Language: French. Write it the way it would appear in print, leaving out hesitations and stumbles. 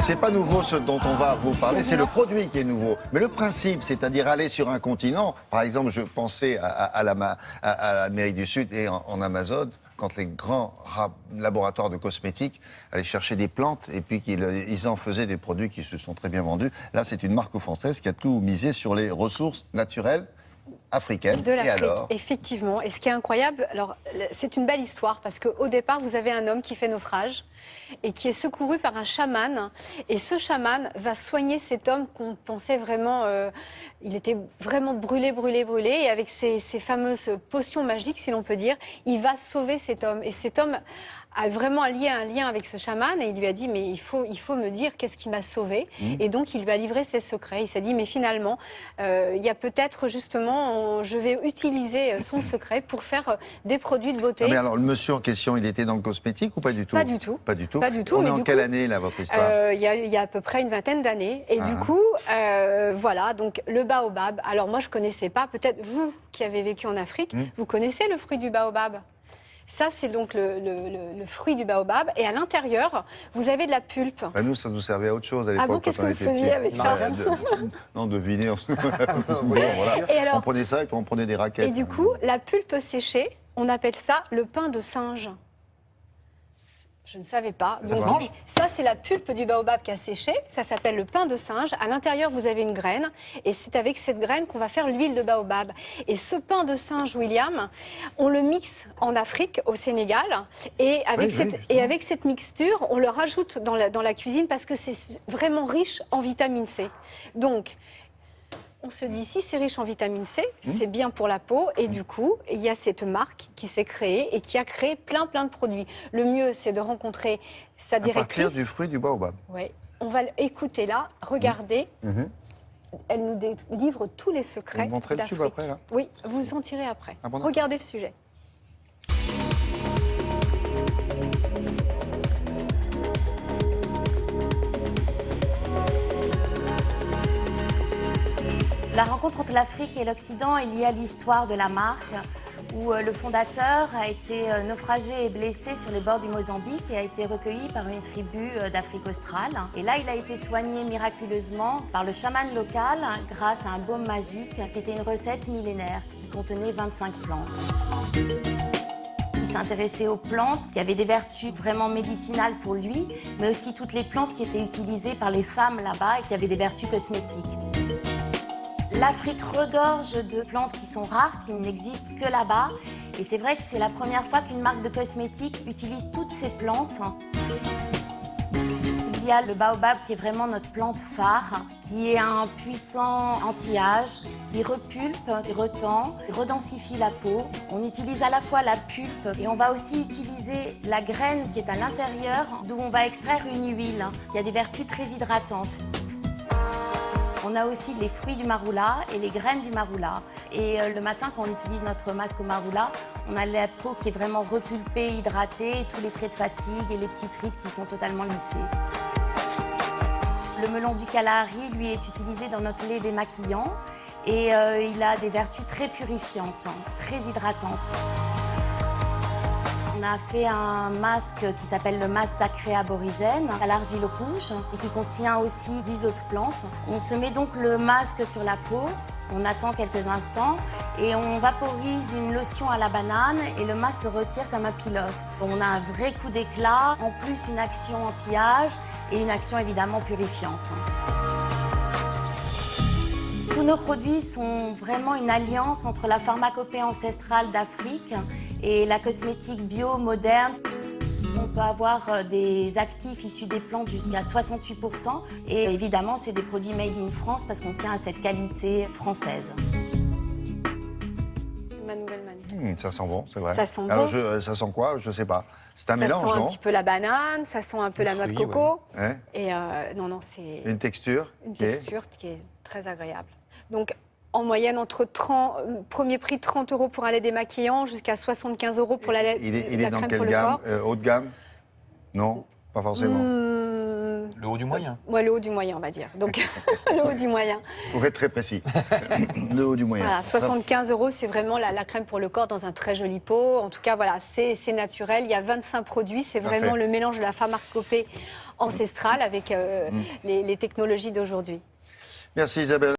c'est pas nouveau ce dont on va vous parler, c'est le produit qui est nouveau. Mais le principe, c'est-à-dire aller sur un continent, par exemple, je pensais à l'Amérique du Sud et en Amazone, quand les grands laboratoires de cosmétiques allaient chercher des plantes et puis qu'ils en faisaient des produits qui se sont très bien vendus. Là, c'est une marque française qui a tout misé sur les ressources naturelles africaine. De l'Afrique, et alors effectivement. Et ce qui est incroyable, alors c'est une belle histoire parce qu'au départ, vous avez un homme qui fait naufrage et qui est secouru par un chaman. Et ce chaman va soigner cet homme qu'on pensait vraiment... il était vraiment brûlé. Et avec ces fameuses potions magiques, si l'on peut dire, il va sauver cet homme. Et cet homme a vraiment lié un lien avec ce chaman et il lui a dit mais il faut me dire qu'est-ce qui m'a sauvé. Et donc il lui a livré ses secrets. Il s'est dit mais finalement il y a peut-être justement je vais utiliser son secret pour faire des produits de beauté. Ah mais alors le monsieur en question, il était dans le cosmétique ou pas du tout? Pas du tout. Pas du tout. Pas du tout. On est en quelle année là votre histoire? Il y a à peu près une vingtaine d'années. Et du coup voilà donc le baobab. Alors moi je connaissais pas. Peut-être vous qui avez vécu en Afrique, vous connaissez le fruit du baobab? Ça, c'est donc le fruit du baobab. Et à l'intérieur, vous avez de la pulpe. Bah nous, ça nous servait à autre chose à l'époque. Ah bon, qu'est-ce que vous faisiez avec ça? Non, devinez. Bon, voilà. Et alors, on prenait ça et puis on prenait des raquettes. Et du coup, la pulpe séchée, on appelle ça le pain de singe. Je ne savais pas. Ça se mange? Ça, c'est la pulpe du baobab qui a séché. Ça s'appelle le pain de singe. À l'intérieur, vous avez une graine. Et c'est avec cette graine qu'on va faire l'huile de baobab. Et ce pain de singe, William, on le mixe en Afrique, au Sénégal. Et avec cette mixture, on le rajoute dans la cuisine parce que c'est vraiment riche en vitamine C. Donc, on se dit, si c'est riche en vitamine C, c'est bien pour la peau. Et du coup, il y a cette marque qui s'est créée et qui a créé plein de produits. Le mieux, c'est de rencontrer sa directrice. À partir du fruit du baobab. Oui. On va l'écouter là, regarder. Elle nous délivre tous les secrets d'Afrique. Vous montrez le tube après, là? Oui, vous en tirez après. Ah bon, regardez le sujet. La rencontre entre l'Afrique et l'Occident est liée à l'histoire de la marque, où le fondateur a été naufragé et blessé sur les bords du Mozambique et a été recueilli par une tribu d'Afrique australe. Et là, il a été soigné miraculeusement par le chaman local grâce à un baume magique qui était une recette millénaire qui contenait 25 plantes. Il s'est intéressé aux plantes qui avaient des vertus vraiment médicinales pour lui, mais aussi toutes les plantes qui étaient utilisées par les femmes là-bas et qui avaient des vertus cosmétiques. L'Afrique regorge de plantes qui sont rares, qui n'existent que là-bas. Et c'est vrai que c'est la première fois qu'une marque de cosmétiques utilise toutes ces plantes. Il y a le baobab qui est vraiment notre plante phare, qui est un puissant anti-âge, qui repulpe, qui retend, qui redensifie la peau. On utilise à la fois la pulpe et on va aussi utiliser la graine qui est à l'intérieur, d'où on va extraire une huile qui a des vertus très hydratantes. On a aussi les fruits du maroula et les graines du maroula. Et le matin, quand on utilise notre masque au maroula, on a la peau qui est vraiment repulpée, hydratée, et tous les traits de fatigue et les petites rides qui sont totalement lissées. Le melon du Kalahari, lui, est utilisé dans notre lait démaquillant et il a des vertus très purifiantes, très hydratantes. On a fait un masque qui s'appelle le masque sacré aborigène à l'argile rouge et qui contient aussi 10 autres plantes. On se met donc le masque sur la peau, on attend quelques instants et on vaporise une lotion à la banane et le masque se retire comme un peel-off. On a un vrai coup d'éclat, en plus une action anti-âge et une action évidemment purifiante. Tous nos produits sont vraiment une alliance entre la pharmacopée ancestrale d'Afrique et la cosmétique bio moderne. On peut avoir des actifs issus des plantes jusqu'à 68%. Et évidemment, c'est des produits made in France parce qu'on tient à cette qualité française. Ma nouvelle manip. Ça sent bon, c'est vrai. Ça sent bon. Alors, ça sent quoi? Je sais pas. C'est un mélange, Ça sent non? un petit peu la banane, ça sent un peu la noix de fruits, coco. Ouais. Et non, c'est Une texture? une texture qui est très agréable. Donc, en moyenne, entre premier prix 30 € pour un lait démaquillant jusqu'à 75 € pour la Il est crème dans pour quelle le gamme? corps. Haut de gamme? Non, pas forcément. Le haut du moyen. Ouais, le haut du moyen, on va dire. Donc, le haut du moyen. Pour être très précis. Le haut du moyen. Voilà, 75 €, c'est vraiment la crème pour le corps dans un très joli pot. En tout cas, voilà, c'est naturel. Il y a 25 produits. C'est vraiment le mélange de la pharmacopée ancestrale avec les technologies d'aujourd'hui. Merci Isabelle.